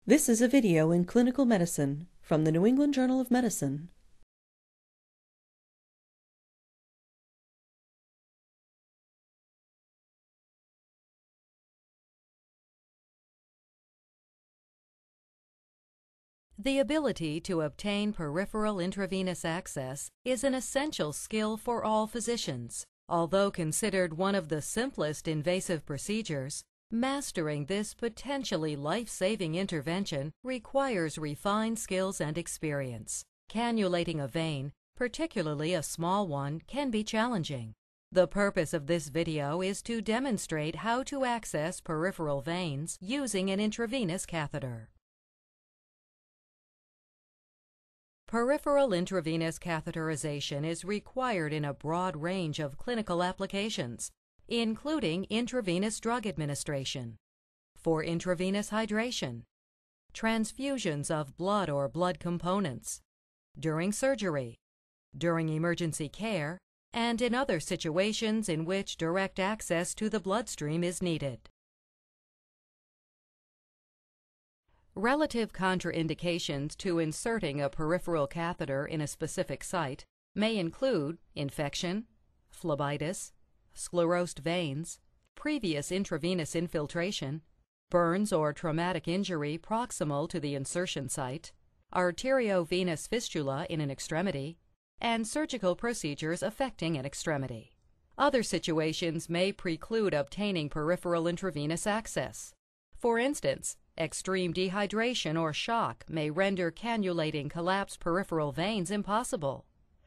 This is a video in clinical medicine from the New England Journal of Medicine. The ability to obtain peripheral intravenous access is an essential skill for all physicians. Although considered one of the simplest invasive procedures, mastering this potentially life-saving intervention requires refined skills and experience. Cannulating a vein, particularly a small one, can be challenging. The purpose of this video is to demonstrate how to access peripheral veins using an intravenous catheter. Peripheral intravenous catheterization is required in a broad range of clinical applications, including intravenous drug administration, for intravenous hydration, transfusions of blood or blood components, during surgery, during emergency care, and in other situations in which direct access to the bloodstream is needed. Relative contraindications to inserting a peripheral catheter in a specific site may include infection, phlebitis, sclerosed veins, previous intravenous infiltration, burns or traumatic injury proximal to the insertion site, arteriovenous fistula in an extremity, and surgical procedures affecting an extremity. Other situations may preclude obtaining peripheral intravenous access. For instance, extreme dehydration or shock may render cannulating collapsed peripheral veins impossible.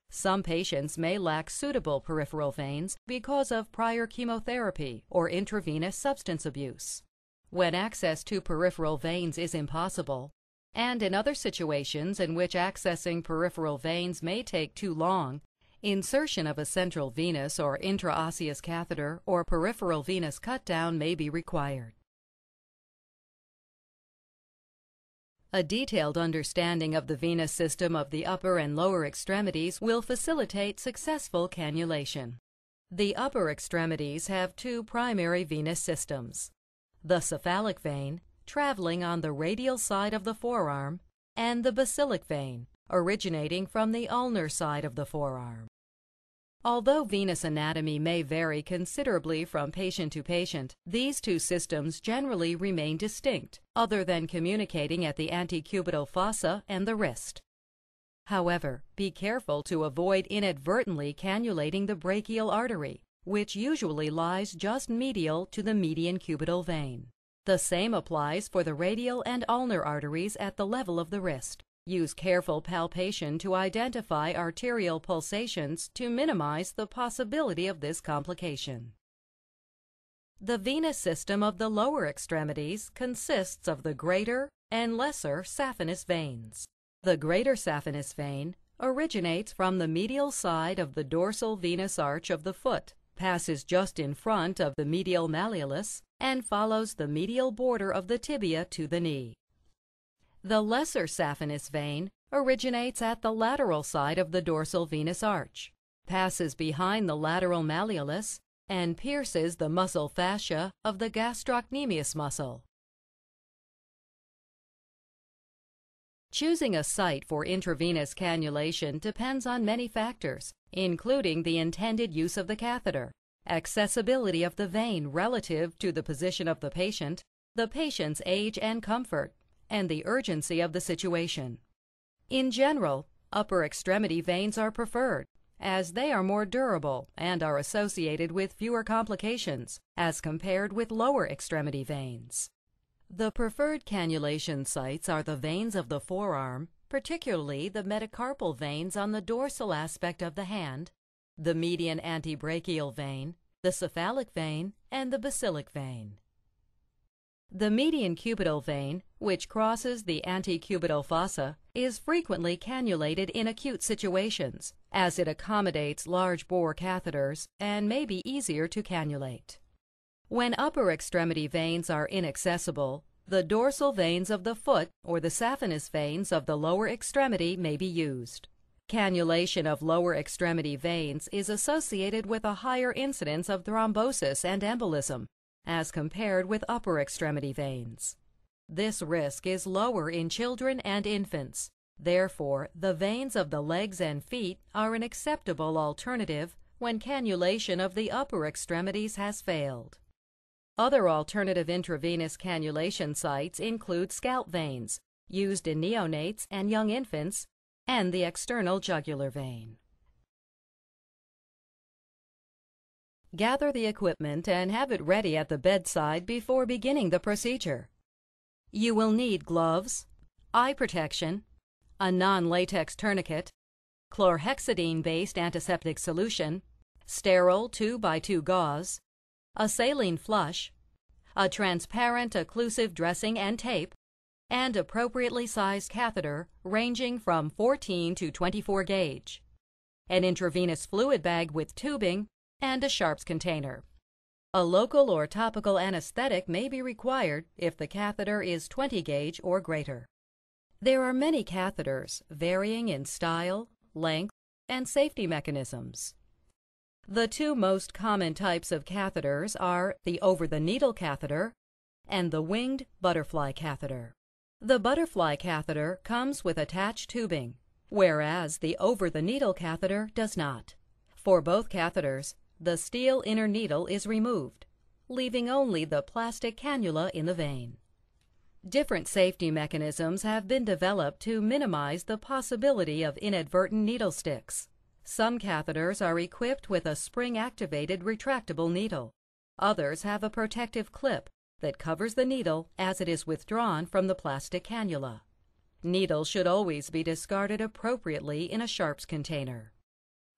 Some patients may lack suitable peripheral veins because of prior chemotherapy or intravenous substance abuse. When access to peripheral veins is impossible, and in other situations in which accessing peripheral veins may take too long, insertion of a central venous or intraosseous catheter or peripheral venous cut-down may be required. A detailed understanding of the venous system of the upper and lower extremities will facilitate successful cannulation. The upper extremities have two primary venous systems: the cephalic vein, traveling on the radial side of the forearm, and the basilic vein, originating from the ulnar side of the forearm. Although venous anatomy may vary considerably from patient to patient, these two systems generally remain distinct, other than communicating at the antecubital fossa and the wrist. However, be careful to avoid inadvertently cannulating the brachial artery, which usually lies just medial to the median cubital vein. The same applies for the radial and ulnar arteries at the level of the wrist. Use careful palpation to identify arterial pulsations to minimize the possibility of this complication. The venous system of the lower extremities consists of the greater and lesser saphenous veins. The greater saphenous vein originates from the medial side of the dorsal venous arch of the foot, passes just in front of the medial malleolus, and follows the medial border of the tibia to the knee. The lesser saphenous vein originates at the lateral side of the dorsal venous arch, passes behind the lateral malleolus, and pierces the muscle fascia of the gastrocnemius muscle. Choosing a site for intravenous cannulation depends on many factors, including the intended use of the catheter, accessibility of the vein relative to the position of the patient's age and comfort, and the urgency of the situation. In general, upper extremity veins are preferred, as they are more durable and are associated with fewer complications as compared with lower extremity veins. The preferred cannulation sites are the veins of the forearm, particularly the metacarpal veins on the dorsal aspect of the hand, the median antebrachial vein, the cephalic vein, and the basilic vein. The median cubital vein, which crosses the antecubital fossa, is frequently cannulated in acute situations, as it accommodates large bore catheters and may be easier to cannulate. When upper extremity veins are inaccessible, the dorsal veins of the foot or the saphenous veins of the lower extremity may be used. Cannulation of lower extremity veins is associated with a higher incidence of thrombosis and embolism, as compared with upper extremity veins. This risk is lower in children and infants. Therefore, the veins of the legs and feet are an acceptable alternative when cannulation of the upper extremities has failed. Other alternative intravenous cannulation sites include scalp veins, used in neonates and young infants, and the external jugular vein. Gather the equipment and have it ready at the bedside before beginning the procedure. You will need gloves, eye protection, a non-latex tourniquet, chlorhexidine-based antiseptic solution, sterile 2x2 gauze, a saline flush, a transparent occlusive dressing and tape, and appropriately sized catheter ranging from 14 to 24 gauge, an intravenous fluid bag with tubing, and a sharps container. A local or topical anesthetic may be required if the catheter is 20 gauge or greater. There are many catheters varying in style, length, and safety mechanisms. The two most common types of catheters are the over-the-needle catheter and the winged butterfly catheter. The butterfly catheter comes with attached tubing, whereas the over-the-needle catheter does not. For both catheters, the steel inner needle is removed, leaving only the plastic cannula in the vein. Different safety mechanisms have been developed to minimize the possibility of inadvertent needle sticks. Some catheters are equipped with a spring-activated retractable needle. Others have a protective clip that covers the needle as it is withdrawn from the plastic cannula. Needles should always be discarded appropriately in a sharps container.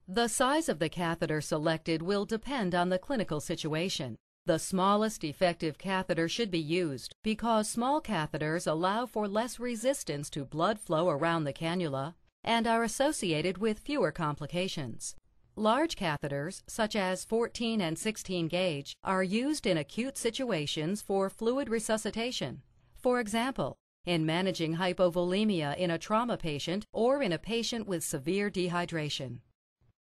The size of the catheter selected will depend on the clinical situation. The smallest effective catheter should be used because small catheters allow for less resistance to blood flow around the cannula and are associated with fewer complications. Large catheters, such as 14 and 16 gauge, are used in acute situations for fluid resuscitation. For example, in managing hypovolemia in a trauma patient or in a patient with severe dehydration.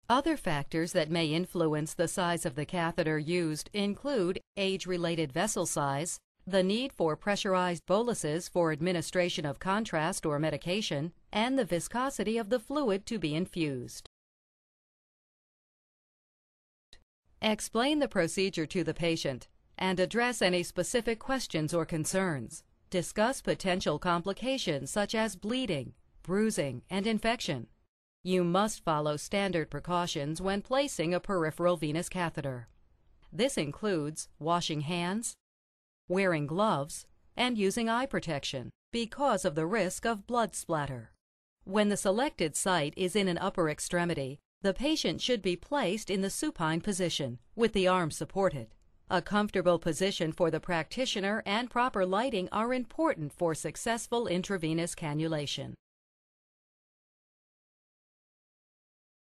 Other factors that may influence the size of the catheter used include age-related vessel size, the need for pressurized boluses for administration of contrast or medication, and the viscosity of the fluid to be infused. Explain the procedure to the patient and address any specific questions or concerns. Discuss potential complications such as bleeding, bruising, and infection. You must follow standard precautions when placing a peripheral venous catheter. This includes washing hands, wearing gloves, and using eye protection because of the risk of blood splatter. When the selected site is in an upper extremity, the patient should be placed in the supine position with the arms supported. A comfortable position for the practitioner and proper lighting are important for successful intravenous cannulation.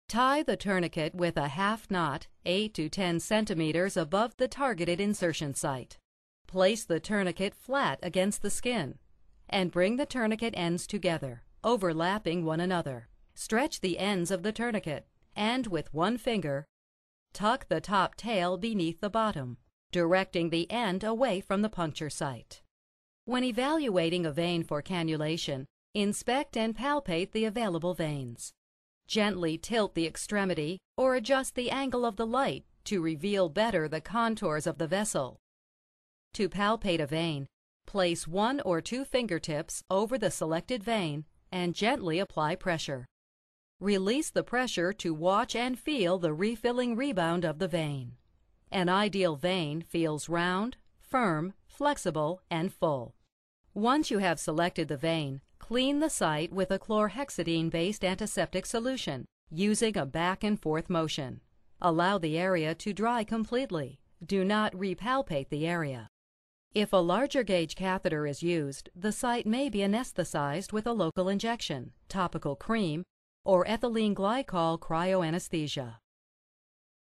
Tie the tourniquet with a half knot 8 to 10 centimeters above the targeted insertion site. Place the tourniquet flat against the skin and bring the tourniquet ends together, overlapping one another. Stretch the ends of the tourniquet and with one finger, tuck the top tail beneath the bottom, directing the end away from the puncture site. When evaluating a vein for cannulation, inspect and palpate the available veins. Gently tilt the extremity or adjust the angle of the light to reveal better the contours of the vessel. To palpate a vein, place 1 or 2 fingertips over the selected vein and gently apply pressure. Release the pressure to watch and feel the refilling rebound of the vein. An ideal vein feels round, firm, flexible, and full. Once you have selected the vein, clean the site with a chlorhexidine-based antiseptic solution using a back and forth motion. Allow the area to dry completely. Do not repalpate the area. If a larger gauge catheter is used, the site may be anesthetized with a local injection, topical cream, or ethylene glycol cryoanesthesia.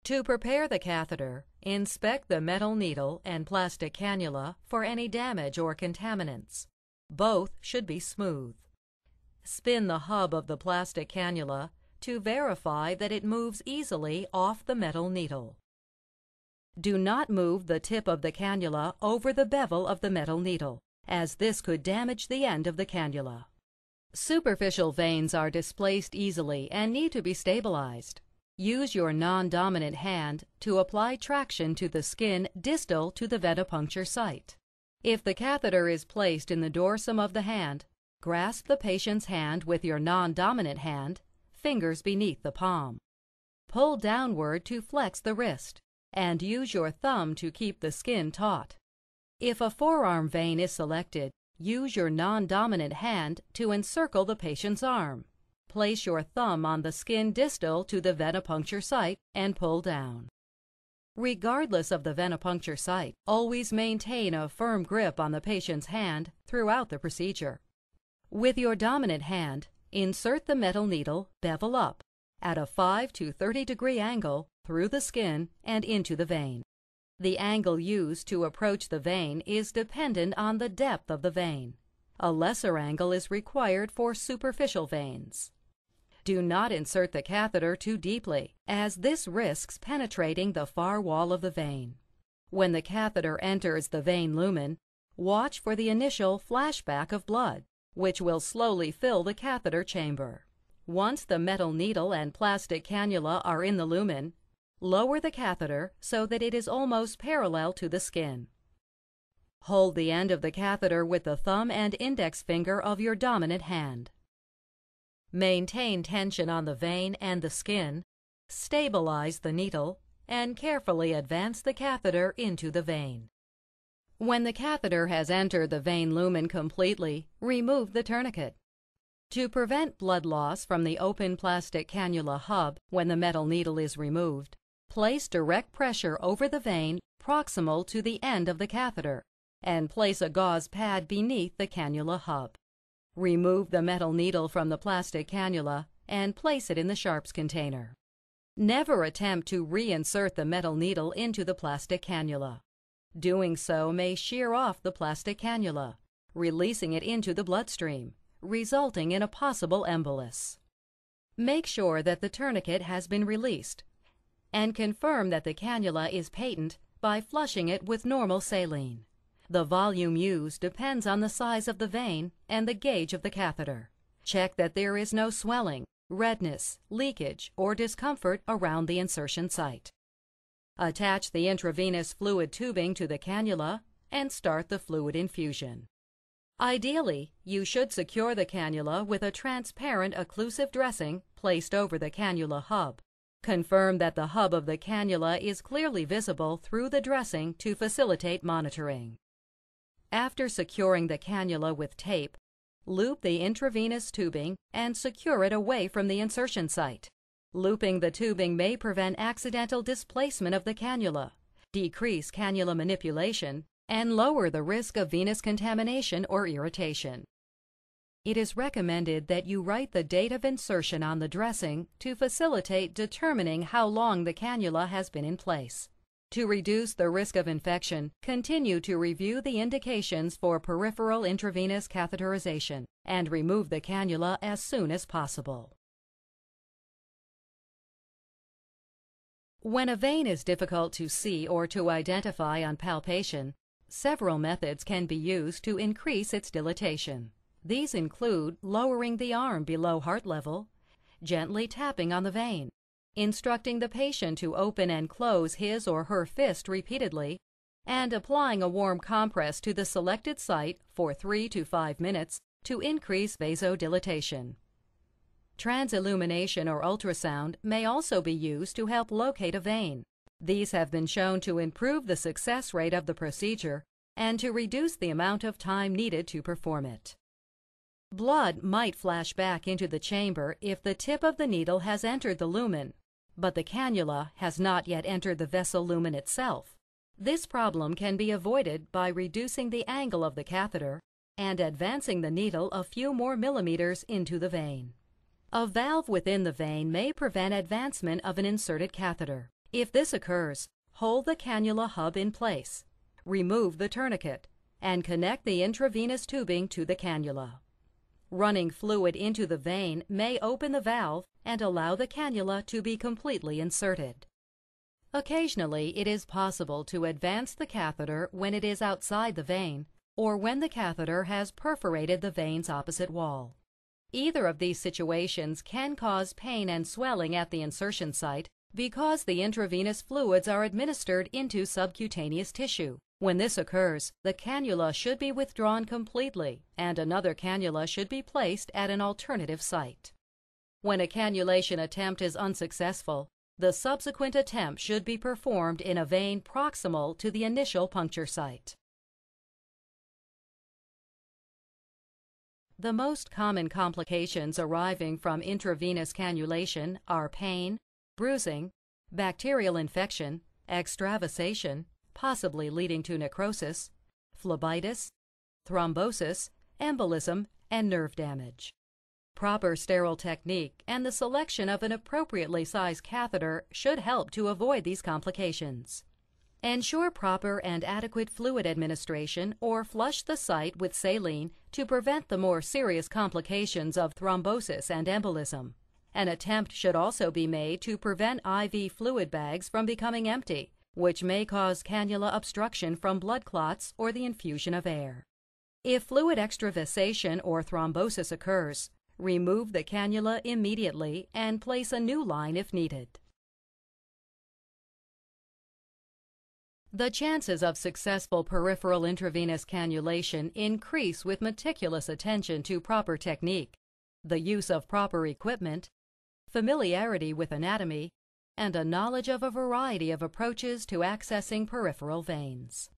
To prepare the catheter, inspect the metal needle and plastic cannula for any damage or contaminants. Both should be smooth. Spin the hub of the plastic cannula to verify that it moves easily off the metal needle. Do not move the tip of the cannula over the bevel of the metal needle. as this could damage the end of the cannula. Superficial veins are displaced easily and need to be stabilized. Use your non-dominant hand to apply traction to the skin distal to the venipuncture site. If the catheter is placed in the dorsum of the hand, grasp the patient's hand with your non-dominant hand, fingers beneath the palm. Pull downward to flex the wrist, and use your thumb to keep the skin taut. If a forearm vein is selected, use your non-dominant hand to encircle the patient's arm. Place your thumb on the skin distal to the venipuncture site and pull down. Regardless of the venipuncture site, always maintain a firm grip on the patient's hand throughout the procedure. With your dominant hand, insert the metal needle bevel up at a 5 to 30 degree angle through the skin and into the vein. The angle used to approach the vein is dependent on the depth of the vein. A lesser angle is required for superficial veins. Do not insert the catheter too deeply, as this risks penetrating the far wall of the vein. When the catheter enters the vein lumen, watch for the initial flashback of blood, which will slowly fill the catheter chamber. Once the metal needle and plastic cannula are in the lumen, lower the catheter so that it is almost parallel to the skin. Hold the end of the catheter with the thumb and index finger of your dominant hand. Maintain tension on the vein and the skin, stabilize the needle, and carefully advance the catheter into the vein. When the catheter has entered the vein lumen completely, remove the tourniquet. To prevent blood loss from the open plastic cannula hub when the metal needle is removed, place direct pressure over the vein proximal to the end of the catheter, and place a gauze pad beneath the cannula hub. Remove the metal needle from the plastic cannula and place it in the sharps container. Never attempt to reinsert the metal needle into the plastic cannula. Doing so may shear off the plastic cannula, releasing it into the bloodstream, resulting in a possible embolus. Make sure that the tourniquet has been released, and confirm that the cannula is patent by flushing it with normal saline. The volume used depends on the size of the vein and the gauge of the catheter. Check that there is no swelling, redness, leakage, or discomfort around the insertion site. Attach the intravenous fluid tubing to the cannula and start the fluid infusion. Ideally, you should secure the cannula with a transparent occlusive dressing placed over the cannula hub. Confirm that the hub of the cannula is clearly visible through the dressing to facilitate monitoring. After securing the cannula with tape, loop the intravenous tubing and secure it away from the insertion site. Looping the tubing may prevent accidental displacement of the cannula, decrease cannula manipulation, and lower the risk of venous contamination or irritation. It is recommended that you write the date of insertion on the dressing to facilitate determining how long the cannula has been in place. To reduce the risk of infection, continue to review the indications for peripheral intravenous catheterization and remove the cannula as soon as possible. When a vein is difficult to see or to identify on palpation, several methods can be used to increase its dilatation. These include lowering the arm below heart level, gently tapping on the vein, instructing the patient to open and close his or her fist repeatedly, and applying a warm compress to the selected site for 3 to 5 minutes to increase vasodilatation. Transillumination or ultrasound may also be used to help locate a vein. These have been shown to improve the success rate of the procedure and to reduce the amount of time needed to perform it. Blood might flash back into the chamber if the tip of the needle has entered the lumen, but the cannula has not yet entered the vessel lumen itself. This problem can be avoided by reducing the angle of the catheter and advancing the needle a few more millimeters into the vein. A valve within the vein may prevent advancement of an inserted catheter. If this occurs, hold the cannula hub in place, remove the tourniquet, and connect the intravenous tubing to the cannula. Running fluid into the vein may open the valve and allow the cannula to be completely inserted. Occasionally, it is possible to advance the catheter when it is outside the vein or when the catheter has perforated the vein's opposite wall. Either of these situations can cause pain and swelling at the insertion site because the intravenous fluids are administered into subcutaneous tissue. When this occurs, the cannula should be withdrawn completely and another cannula should be placed at an alternative site. When a cannulation attempt is unsuccessful, the subsequent attempt should be performed in a vein proximal to the initial puncture site. The most common complications arising from intravenous cannulation are pain, bruising, bacterial infection, extravasation, possibly leading to necrosis, phlebitis, thrombosis, embolism, and nerve damage. Proper sterile technique and the selection of an appropriately sized catheter should help to avoid these complications. Ensure proper and adequate fluid administration or flush the site with saline to prevent the more serious complications of thrombosis and embolism. An attempt should also be made to prevent IV fluid bags from becoming empty, which may cause cannula obstruction from blood clots or the infusion of air. If fluid extravasation or thrombosis occurs, remove the cannula immediately and place a new line if needed. The chances of successful peripheral intravenous cannulation increase with meticulous attention to proper technique, the use of proper equipment, familiarity with anatomy, and a knowledge of a variety of approaches to accessing peripheral veins.